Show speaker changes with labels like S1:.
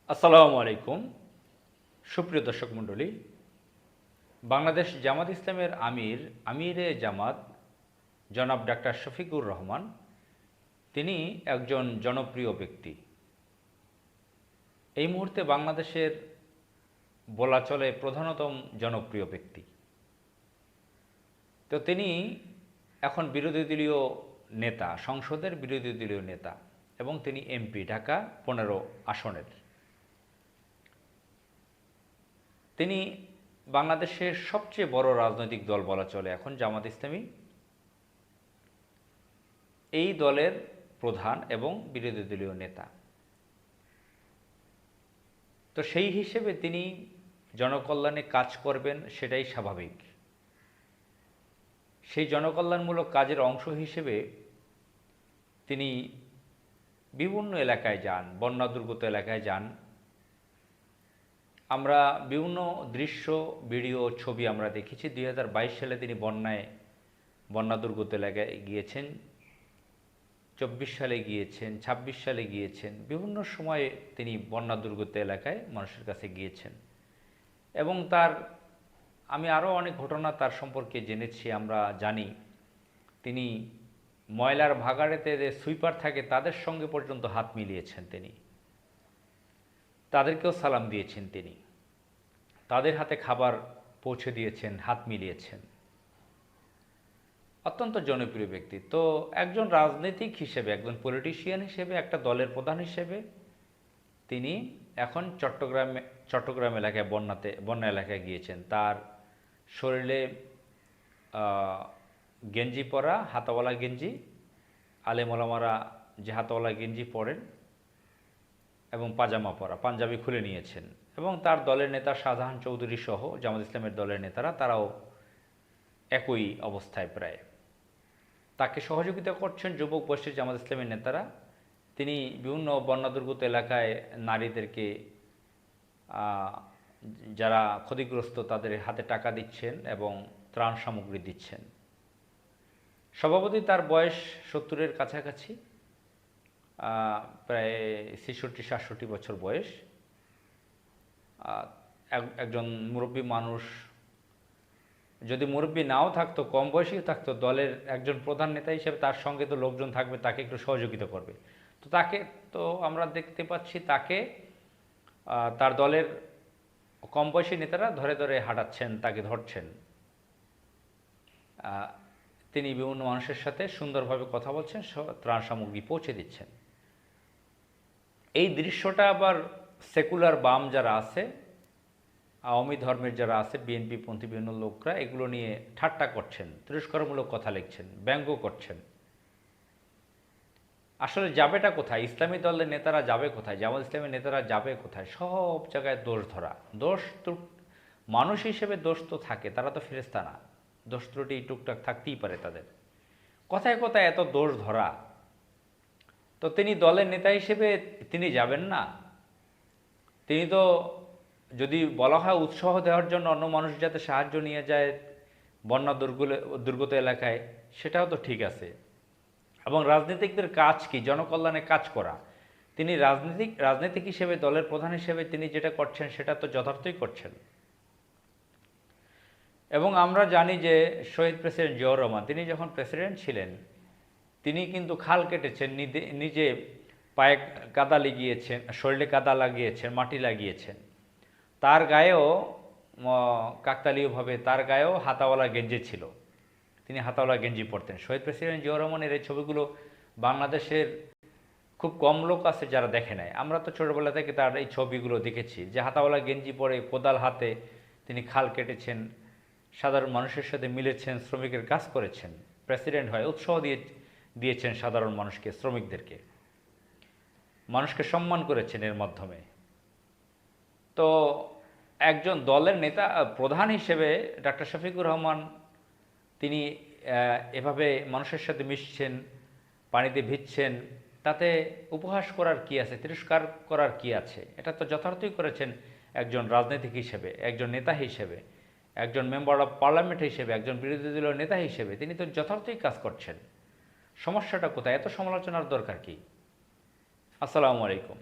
S1: আসসালামু আলাইকুম। সুপ্রিয় দর্শক মণ্ডলী, বাংলাদেশ জামাত ইসলামের আমিরে জামাত জনাব ডাক্তার শফিকুর রহমান, তিনি একজন জনপ্রিয় ব্যক্তি। এই মুহূর্তে বাংলাদেশের বলা চলে প্রধানতম জনপ্রিয় ব্যক্তি। তো তিনি এখন বিরোধী দলীয় নেতা, সংসদের বিরোধী দলীয় নেতা, এবং তিনি এমপি ঢাকা 15 আসনের। তিনি বাংলাদেশের সবচেয়ে বড় রাজনৈতিক দল বলা চলে এখন জামাত ইসলামী। এই দলের প্রধান এবং বিরোধী দলীয় নেতা। তো সেই হিসেবে তিনি জনকল্যাণে কাজ করবেন, সেটাই স্বাভাবিক। সেই জনকল্যাণমূলক কাজের অংশ হিসেবে তিনি বিভিন্ন এলাকায় যান, বন্যা দুর্গত এলাকায় যান। আমরা বিভিন্ন দৃশ্য, ভিডিও, ছবি আমরা দেখেছি। 2022 সালে তিনি বন্যা দুর্গত এলাকায় গিয়েছেন, 24 সালে গিয়েছেন, 26 সালে গিয়েছেন। বিভিন্ন সময়ে তিনি বন্যা দুর্গত এলাকায় মানুষের কাছে গিয়েছেন। এবং আমি আরও অনেক ঘটনা তার সম্পর্কে জেনেছি। আমরা জানি তিনি ময়লার ভাগাড়েতে যে সুইপার থাকে তাদের সঙ্গে পর্যন্ত হাত মিলিয়েছেন তিনি, তাদেরকেও সালাম দিয়েছেন তিনি, তাদের হাতে খাবার পৌঁছে দিয়েছেন, হাত মিলিয়েছেন। অত্যন্ত জনপ্রিয় ব্যক্তি। তো একজন রাজনীতিক হিসেবে, একজন পলিটিশিয়ান হিসেবে, একটা দলের প্রধান হিসেবে তিনি এখন চট্টগ্রাম এলাকায় বন্যা এলাকায় গিয়েছেন। তার শরীরে গেঞ্জি পরা, হাতাওয়ালা গেঞ্জি, আলেম ওলামারা যে হাতাওয়ালা গেঞ্জি পরেন, এবং পাজামা পরা, পাঞ্জাবি খুলে নিয়েছেন। এবং তার দলের নেতা শাহজাহান চৌধুরী সহ জামাত ইসলামের দলের নেতারা, তারাও একই অবস্থায় প্রায়। তাকে সহযোগিতা করছেন যুবক বয়সের জামাত ইসলামের নেতারা। তিনি বিভিন্ন বন্যা দুর্গত এলাকায় নারীদেরকে, যারা ক্ষতিগ্রস্ত, তাদের হাতে টাকা দিচ্ছেন এবং ত্রাণ সামগ্রী দিচ্ছেন। স্বভাবতই তার বয়স 70-এর কাছাকাছি, প্রায় 66-67 বছর বয়স। একজন মুরব্বী মানুষ, যদি মুরব্বী নাও থাকতো, কম বয়সী থাকতো, দলের একজন প্রধান নেতা হিসেবে তার সঙ্গে তো লোকজন থাকবে, তাকে একটু সহযোগিতা করবে। তো তাকে তো আমরা দেখতে পাচ্ছি, তাকে তার দলের কম বয়সী নেতারা ধরে ধরে হাঁটাচ্ছেন, তাকে ধরছেন। তিনি বিভিন্ন মানুষের সাথে সুন্দরভাবে কথা বলছেন, ত্রাণ সামগ্রী পৌঁছে দিচ্ছেন। এই দৃশ্যটা আবার সেকুলার বাম যারা আছে, আওয়ামী ধর্মের যারা আছে, বিএনপি পন্থী বিভিন্ন লোকরা এগুলো নিয়ে ঠাট্টা করছেন, তিরস্কারমূলক কথা লিখছেন, ব্যঙ্গ করছেন। আসলে যাবেটা কোথায়? ইসলামী দলের নেতারা যাবে কোথায়? জামাত ইসলামের নেতারা যাবে কোথায়? সব জায়গায় দোষ ধরা। মানুষ হিসেবে দোষ তো থাকে, তারা তো ফেরেশতা না। দোষ ত্রুটি টুকটাক থাকতেই পারে তাদের। কথায় কথায় এত দোষ ধরা। তো তিনি দলের নেতা হিসেবে তিনি যাবেন না? তিনি তো, যদি বলা হয় উৎসাহ দেওয়ার জন্য অন্য মানুষ যাতে সাহায্য নিয়ে যায় বন্যা দুর্গত এলাকায়, সেটাও তো ঠিক আছে। এবং রাজনীতিকদের কাজ কি? জনকল্যাণে কাজ করা। তিনি রাজনীতিক হিসেবে, দলের প্রধান হিসেবে তিনি যেটা করছেন সেটা তো যথার্থই করছেন। এবং আমরা জানি যে শহীদ প্রেসিডেন্ট জিয়াউর রহমান, তিনি যখন প্রেসিডেন্ট ছিলেন, তিনি কিন্তু খাল কেটেছেন, নিজে পায়ে কাদা লাগিয়েছেন, শরীরে কাদা লাগিয়েছেন, মাটি লাগিয়েছেন। তার গায়েও কাকতালীয়ভাবে তার গায়েও হাতাওয়ালা গেঞ্জি ছিল, তিনি হাতাওয়ালা গেঞ্জি পরতেন। শহীদ প্রেসিডেন্ট জিয়াউর রহমানের এই ছবিগুলো বাংলাদেশের খুব কম লোক আছে যারা দেখে নেয়। আমরা তো ছোটোবেলা থেকে তার এই ছবিগুলো দেখেছি, যে হাতাওয়ালা গেঞ্জি পরে কোদাল হাতে তিনি খাল কেটেছেন, সাধারণ মানুষের সাথে মিলেছেন, শ্রমিকের কাজ করেছেন। প্রেসিডেন্ট হয়ে উৎসাহ দিয়েছেন সাধারণ মানুষকে, শ্রমিকদেরকে, মানুষকে সম্মান করেছেন এর মাধ্যমে। তো একজন দলের নেতা, প্রধান হিসেবে ডাক্তার শফিকুর রহমান, তিনি এভাবে মানুষের সাথে মিশছেন, পানিতে ভিজছেন, তাতে উপহাস করার কি আছে, তিরস্কার করার কি আছে? এটা তো যথার্থই করেছেন একজন রাজনীতিক হিসেবে, একজন নেতা হিসেবে, একজন মেম্বার অফ পার্লামেন্ট হিসেবে, একজন বিরোধী দলীয় নেতা হিসেবে তিনি তো যথার্থই কাজ করছেন। সমস্যাটা কোথায়? এত সমালোচনার দরকার কি? আসসালামু আলাইকুম।